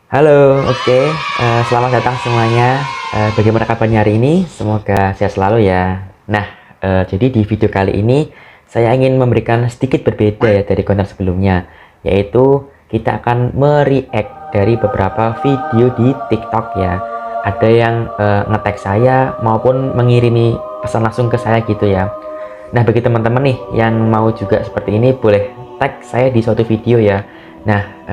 Halo, oke. Selamat datang semuanya. Bagaimana kabarnya hari ini? Semoga sehat selalu ya. Nah, jadi di video kali ini saya ingin memberikan sedikit berbeda ya dari konten sebelumnya, yaitu kita akan mereact dari beberapa video di TikTok ya. Ada yang nge-tag saya maupun mengirimi pesan langsung ke saya gitu ya. Nah, bagi teman-teman nih yang mau juga seperti ini, boleh tag saya di suatu video ya. Nah,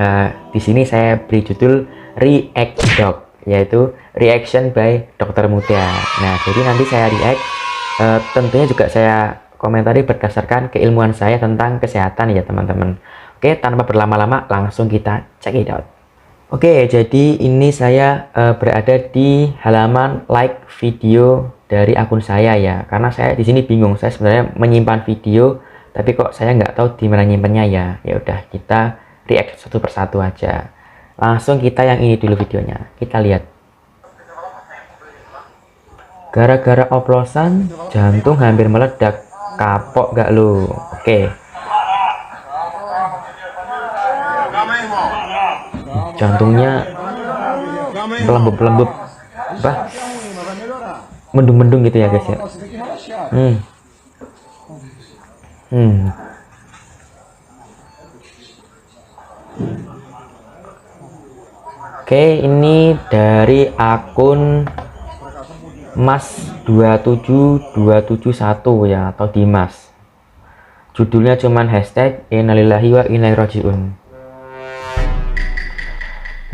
di sini saya beri judul React Doc, yaitu Reaction by Dokter Muda. Nah, jadi nanti saya react, tentunya juga saya komentari berdasarkan keilmuan saya tentang kesehatan ya teman-teman. Oke, tanpa berlama-lama langsung kita check it out. Oke, jadi ini saya berada di halaman like video dari akun saya ya, karena saya di sini bingung. Saya sebenarnya menyimpan video, tapi kok saya nggak tahu di mana nyimpannya ya. Ya udah, kita react satu persatu aja. Langsung kita yang ini dulu videonya. Kita lihat. Gara-gara oplosan, jantung hampir meledak. Kapok gak lu? Oke. Jantungnya melembut-melembut, mendung-mendung gitu ya guys ya. Oke, ini dari akun Mas 27271 ya, atau Dimas. Judulnya cuman hashtag innalillahi wa inna ilaihi rajiun.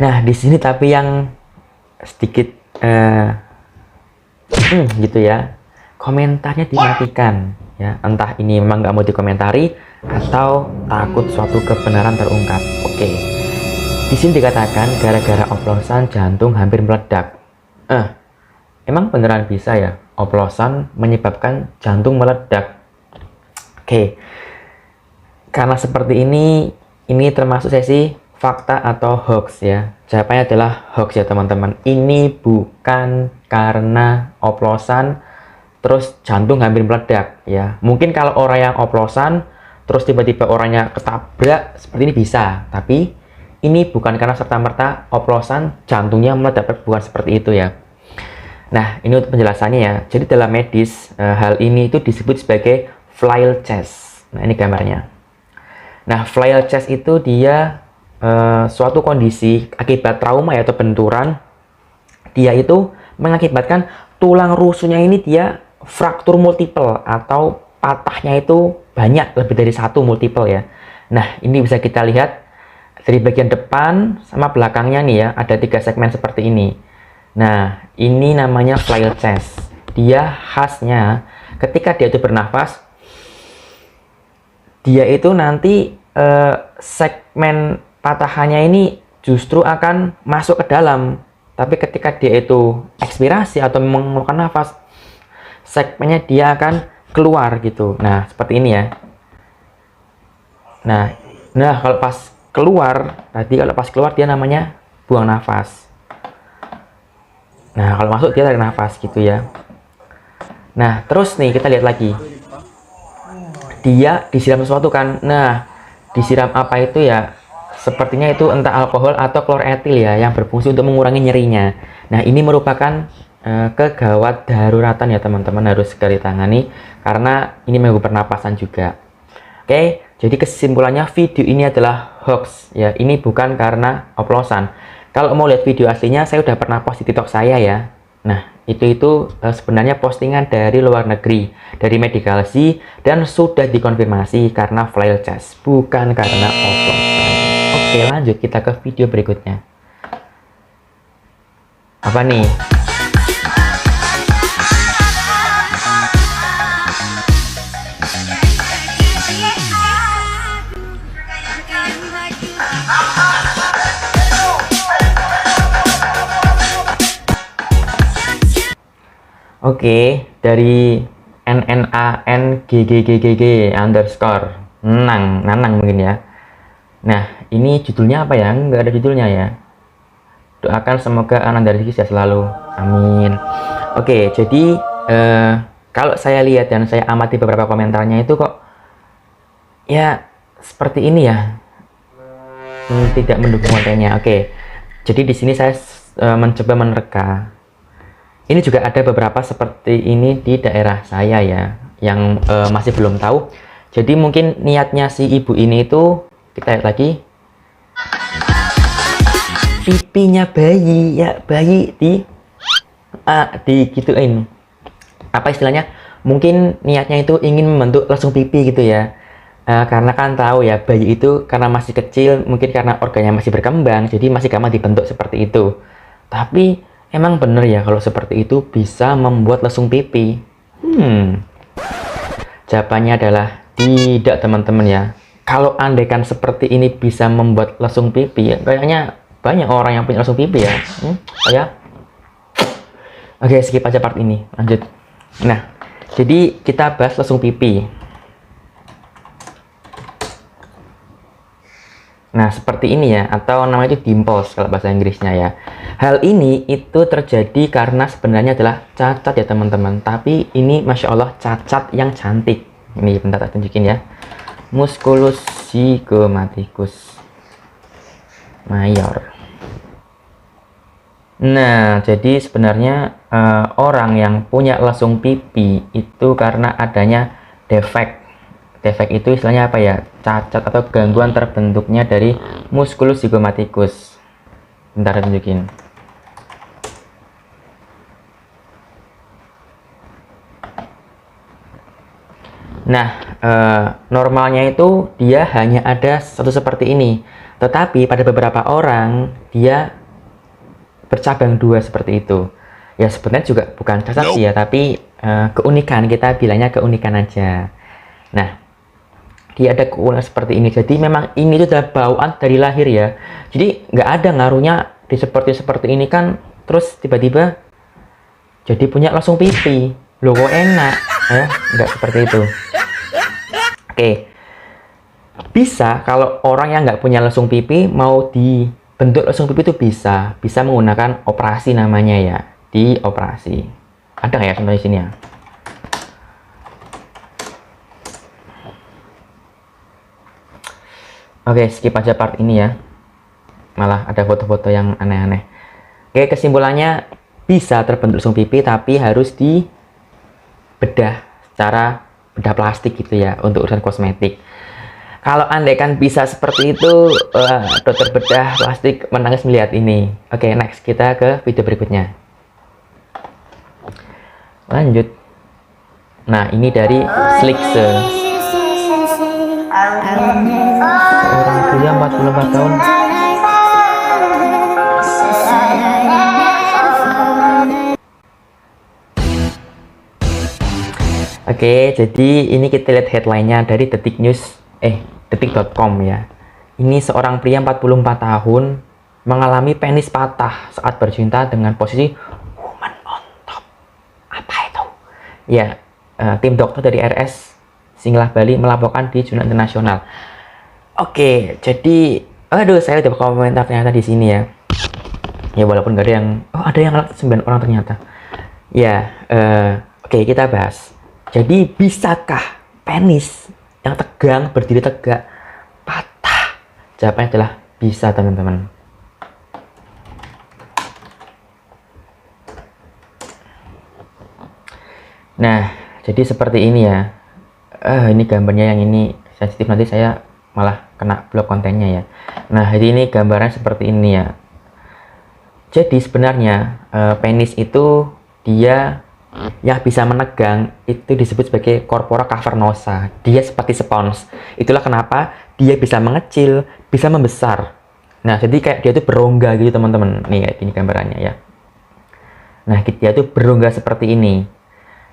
Nah, di sini tapi yang sedikit gitu ya, komentarnya dimatikan ya. Entah ini memang nggak mau dikomentari atau takut suatu kebenaran terungkap. Oke. Di sini dikatakan gara-gara oplosan jantung hampir meledak. Emang beneran bisa ya oplosan menyebabkan jantung meledak? Oke. Karena seperti ini termasuk sesi fakta atau hoax ya. Jawabannya adalah hoax ya teman-teman. Ini bukan karena oplosan terus jantung hampir meledak ya. Mungkin kalau orang yang oplosan terus tiba-tiba orangnya ketabrak seperti ini bisa, tapi ini bukan karena serta-merta oplosan jantungnya meledak, bukan seperti itu ya. Nah, ini untuk penjelasannya ya. Jadi dalam medis hal ini itu disebut sebagai flail chest. Nah, ini gambarnya. Nah, flail chest itu dia suatu kondisi akibat trauma ya, atau benturan. Dia itu mengakibatkan tulang rusuknya ini dia fraktur multiple atau patahnya itu banyak, lebih dari satu, multiple ya. Nah, ini bisa kita lihat dari bagian depan sama belakangnya nih ya, ada 3 segmen seperti ini. Nah, ini namanya flail chest. Dia khasnya ketika dia itu bernafas, dia itu nanti segmen patahannya ini justru akan masuk ke dalam, tapi ketika dia itu ekspirasi atau mengeluarkan nafas, segmennya dia akan keluar gitu. Nah, seperti ini ya. Nah, kalau pas keluar tadi, kalau pas keluar dia namanya buang nafas. Nah, kalau masuk dia tarik nafas gitu ya. Nah, terus nih kita lihat lagi. Dia disiram sesuatu kan. Nah, disiram apa itu ya? Sepertinya itu entah alkohol atau kloretil ya, yang berfungsi untuk mengurangi nyerinya. Nah, ini merupakan kegawat daruratan ya teman-teman, harus segera ditangani karena ini mengganggu pernapasan juga. Oke, jadi kesimpulannya video ini adalah hoax ya. Ini bukan karena oplosan. Kalau mau lihat video aslinya, saya udah pernah post di TikTok saya ya. Nah, itu sebenarnya postingan dari luar negeri, dari Medicalzy, dan sudah dikonfirmasi karena flail chest, bukan karena oplosan. Oke, lanjut kita ke video berikutnya. Apa nih? Oke, dari NNANGGGGG underscore Nanang mungkin ya. Nah, ini judulnya apa ya? Nggak ada judulnya ya. Doakan semoga anak dari sehat selalu. Amin. Oke, jadi kalau saya lihat dan saya amati beberapa komentarnya itu kok ya seperti ini ya. Tidak mendukung kontennya. Oke. Jadi di sini saya mencoba menerka. Ini juga ada beberapa seperti ini di daerah saya ya, yang masih belum tahu. Jadi mungkin niatnya si ibu ini itu, kita lihat lagi, pipinya bayi ya, bayi digituin. Apa istilahnya? Mungkin niatnya itu ingin membentuk langsung pipi gitu ya. Karena kan tahu ya, bayi itu karena masih kecil, mungkin karena organnya masih berkembang, jadi masih gampang dibentuk seperti itu. Tapi emang bener ya kalau seperti itu bisa membuat lesung pipi? Jawabannya adalah tidak, teman-teman ya. Kalau andaikan seperti ini bisa membuat lesung pipi, kayaknya banyak orang yang punya lesung pipi ya. Oke, skip aja part ini, lanjut. Nah, jadi kita bahas lesung pipi. Nah, seperti ini ya, atau namanya itu dimples kalau bahasa Inggrisnya ya. Hal ini itu terjadi karena sebenarnya adalah cacat ya teman-teman. Tapi ini Masya Allah cacat yang cantik. Ini bentar tak tunjukin ya. Musculus zygomaticus mayor. Nah, jadi sebenarnya orang yang punya lesung pipi itu karena adanya defek. Defek itu istilahnya apa ya? Cacat atau gangguan terbentuknya dari musculus zygomaticus. Bentar tunjukin. Nah, normalnya itu dia hanya ada satu seperti ini. Tetapi pada beberapa orang dia bercabang dua seperti itu. Ya sebenarnya juga bukan cacat sih ya, tapi keunikan, kita bilangnya keunikan aja. Nah, dia ada keunikan seperti ini. Jadi memang ini itu adalah bawaan dari lahir ya. Jadi nggak ada ngaruhnya di seperti ini kan, terus tiba-tiba jadi punya langsung pipi. Loh kok enak ya? Nggak seperti itu. Oke. Bisa kalau orang yang nggak punya lesung pipi mau dibentuk lesung pipi itu bisa menggunakan operasi namanya ya, di operasi. Ada nggak ya contoh di sini ya? Oke, skip aja part ini ya. Malah ada foto-foto yang aneh-aneh. Oke, kesimpulannya bisa terbentuk lesung pipi tapi harus dibedah secara bedah plastik gitu ya, untuk urusan kosmetik. Kalau andaikan bisa seperti itu, dokter bedah plastik menangis melihat ini. Oke, next kita ke video berikutnya. Lanjut. Nah, ini dari Slixe. Orang pria 44 tahun. Oke, jadi ini kita lihat headline-nya dari detik.com ya. Ini seorang pria 44 tahun mengalami penis patah saat bercinta dengan posisi woman on top. Apa itu? Ya, tim dokter dari RS Singlah Bali melaporkan di jurnal internasional. Oke, jadi aduh, saya udah komentar ternyata di sini ya. Ya walaupun gak ada yang, ada yang 9 orang ternyata. Ya, oke, kita bahas. Jadi bisakah penis yang tegang, berdiri tegak, patah? Jawabannya adalah bisa, teman-teman. Nah, jadi seperti ini ya. Ini gambarnya yang ini sensitif, nanti saya malah kena blok kontennya ya. Nah, jadi ini gambaran seperti ini ya. Jadi sebenarnya penis itu dia yang bisa menegang itu disebut sebagai corpora cavernosa. Dia seperti spons. Itulah kenapa dia bisa mengecil, bisa membesar. Nah, jadi kayak dia itu berongga gitu, teman-teman. Nih kayak gini gambarannya ya. Nah, dia itu berongga seperti ini.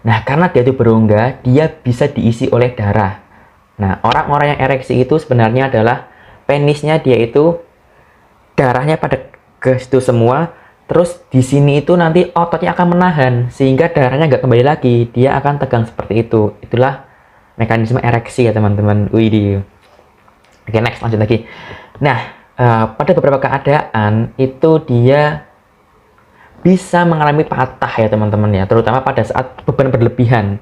Nah, karena dia itu berongga, dia bisa diisi oleh darah. Nah, orang-orang yang ereksi itu sebenarnya adalah penisnya dia itu darahnya pada ke situ semua. Terus di sini itu nanti ototnya akan menahan sehingga darahnya nggak kembali lagi, dia akan tegang seperti itu. Itulah mekanisme ereksi ya teman-teman. Widih. Oke, next, lanjut lagi. Nah, pada beberapa keadaan itu dia bisa mengalami patah ya teman-teman ya, terutama pada saat beban berlebihan.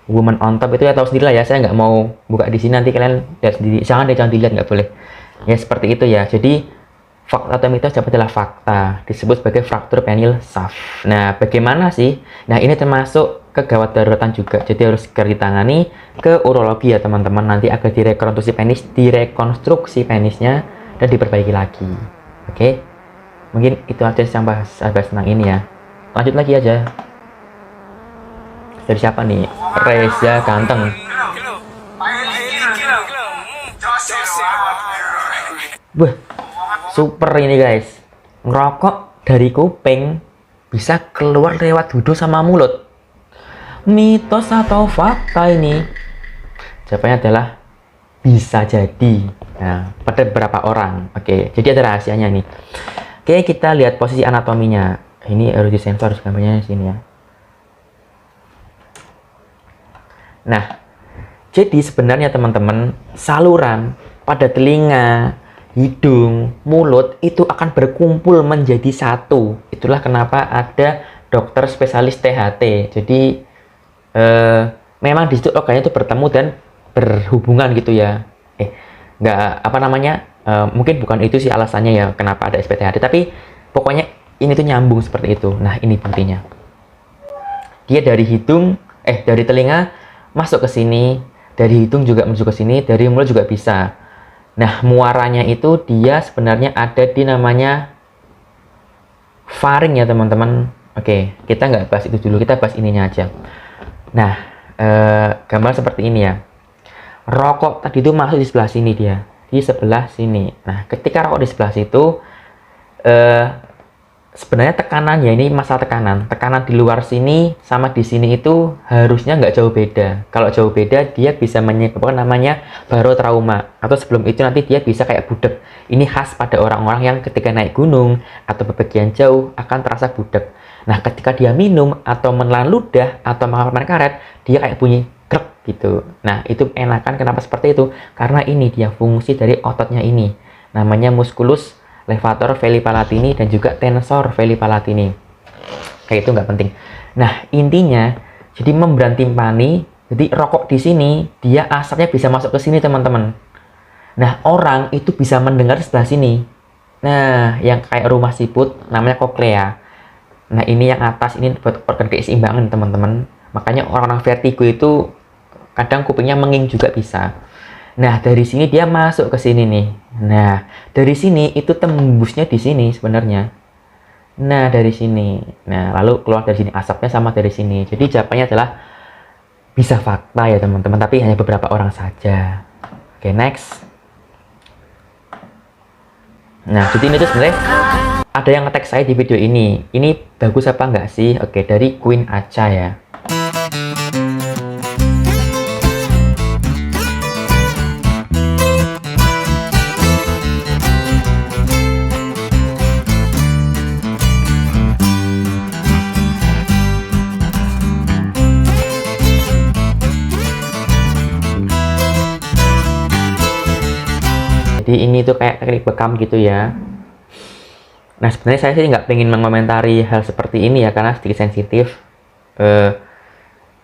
Woman on top itu ya tahu sendiri lah ya, saya nggak mau buka di sini, nanti kalian lihat sendiri. Jangan dilihat, nggak boleh. Ya seperti itu ya. Jadi Fakta atau mitos jawabannya adalah fakta, disebut sebagai fraktur penil shaft. Nah, bagaimana sih? Nah, ini termasuk kegawat daruratan juga, jadi harus segera ditangani ke urologi ya teman-teman, nanti agar direkonstruksi penisnya dan diperbaiki lagi. Oke, mungkin itu aja yang bahas tentang ini ya. Lanjut lagi aja. Dari siapa nih? Reza Ganteng. Wah, super ini guys. Ngerokok dari kuping bisa keluar lewat hidung sama mulut. Mitos atau fakta ini? Jawabannya adalah bisa jadi. Nah, pada beberapa orang. Oke, jadi ada rahasianya nih. Oke, kita lihat posisi anatominya. Ini harus disensor gambarnya di sini ya. Nah, jadi sebenarnya teman-teman, saluran pada telinga, hidung, mulut itu akan berkumpul menjadi satu. Itulah kenapa ada dokter spesialis THT. Jadi memang di situ organnya itu bertemu dan berhubungan gitu ya. Nggak apa namanya, mungkin bukan itu sih alasannya ya kenapa ada SPTHT. Tapi pokoknya ini tuh nyambung seperti itu. Nah, ini buktinya. Dia dari dari telinga masuk ke sini, dari hidung juga masuk ke sini, dari mulut juga bisa. Nah, muaranya itu dia sebenarnya ada di namanya faring ya teman-teman. Oke, kita nggak bahas itu dulu, kita bahas ininya aja. Nah, gambar seperti ini ya. Rokok tadi itu masuk di sebelah sini dia, di sebelah sini. Nah, ketika rokok di sebelah situ, sebenarnya tekanan ya, ini masalah tekanan di luar sini sama di sini itu harusnya nggak jauh beda. Kalau jauh beda dia bisa menyebabkan namanya barotrauma, atau sebelum itu nanti dia bisa kayak budek. Ini khas pada orang-orang yang ketika naik gunung atau bepergian jauh akan terasa budek. Nah, ketika dia minum atau menelan ludah atau makan permen karet, dia kayak bunyi krek gitu. Nah, itu enakan kenapa seperti itu? Karena ini dia fungsi dari ototnya ini, namanya musculus levator veli palatini dan juga tensor veli palatini. Kayak itu nggak penting. Nah, intinya jadi membran timpani. Jadi rokok di sini dia asapnya bisa masuk ke sini teman-teman. Nah, orang itu bisa mendengar sebelah sini. Nah, yang kayak rumah siput namanya koklea. Nah, ini yang atas ini buat organ keseimbangan teman-teman. Makanya orang-orang vertigo itu kadang kupingnya menging juga bisa. Nah, dari sini dia masuk ke sini nih. Nah, dari sini itu tembusnya di sini sebenarnya. Nah, dari sini. Nah, lalu keluar dari sini asapnya sama dari sini. Jadi jawabannya adalah bisa fakta ya teman-teman, tapi hanya beberapa orang saja. Oke, next. Nah, jadi ini tuh sebenarnya ada yang nge-tag saya di video ini. Ini bagus apa enggak sih? Oke, dari Queen Acha ya. Jadi ini tuh kayak teknik bekam gitu ya. Nah, sebenarnya saya sih nggak pengen mengomentari hal seperti ini ya, karena sedikit sensitif.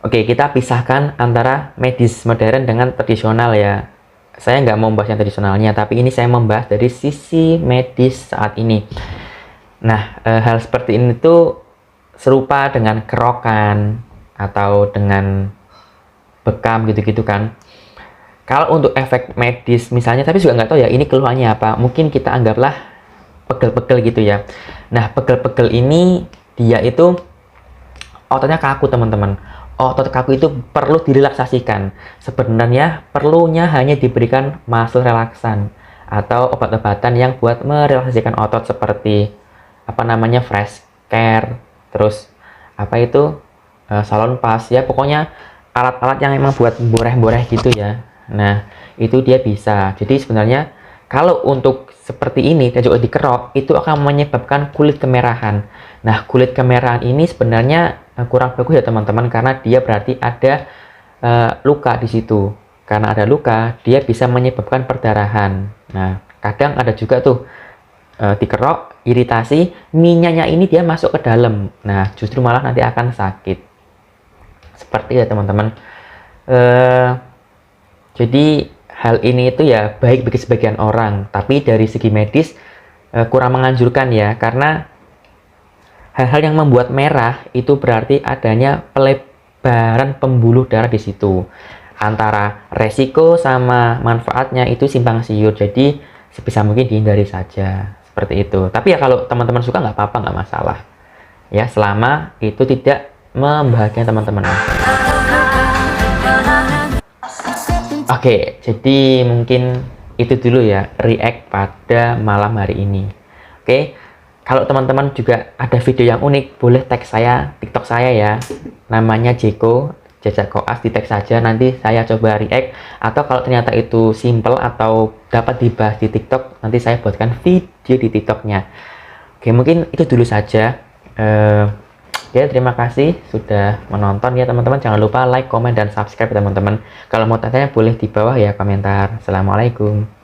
Oke, kita pisahkan antara medis modern dengan tradisional ya. Saya nggak mau membahas yang tradisionalnya, tapi ini saya membahas dari sisi medis saat ini. Nah, hal seperti ini tuh serupa dengan kerokan atau dengan bekam gitu-gitu kan. Kalau untuk efek medis misalnya, tapi juga nggak tahu ya ini keluhannya apa. Mungkin kita anggaplah pegel-pegel gitu ya. Nah, pegel-pegel ini dia itu ototnya kaku teman-teman. Otot kaku itu perlu direlaksasikan. Sebenarnya perlunya hanya diberikan muscle relaksan atau obat-obatan yang buat merelaksasikan otot seperti apa namanya fresh care, terus apa itu salon pas ya, pokoknya alat-alat yang emang buat boreh-boreh gitu ya. Nah, itu dia bisa. Jadi sebenarnya kalau untuk seperti ini dan juga dikerok, itu akan menyebabkan kulit kemerahan. Nah, kulit kemerahan ini sebenarnya kurang bagus ya teman-teman, karena dia berarti ada luka di situ. Karena ada luka, dia bisa menyebabkan perdarahan. Nah, kadang ada juga tuh dikerok, iritasi, minyaknya ini dia masuk ke dalam. Nah, justru malah nanti akan sakit. Seperti ya teman-teman. Jadi hal ini itu ya baik bagi sebagian orang, tapi dari segi medis kurang menganjurkan ya, karena hal-hal yang membuat merah itu berarti adanya pelebaran pembuluh darah di situ. Antara resiko sama manfaatnya itu simpang siur, jadi sebisa mungkin dihindari saja seperti itu. Tapi ya kalau teman-teman suka nggak apa-apa, nggak masalah ya, selama itu tidak membahagiakan teman-teman. Oke, jadi mungkin itu dulu ya react pada malam hari ini. Oke, kalau teman-teman juga ada video yang unik, boleh tag saya, TikTok saya ya, namanya Jeko Jajak Koas, di tag saja, nanti saya coba react. Atau kalau ternyata itu simple atau dapat dibahas di TikTok, nanti saya buatkan video di TikToknya. Oke, mungkin itu dulu saja. Ya, terima kasih sudah menonton ya teman-teman. Jangan lupa like, komen, dan subscribe teman-teman. Kalau mau tanya boleh di bawah ya komentar. Assalamualaikum.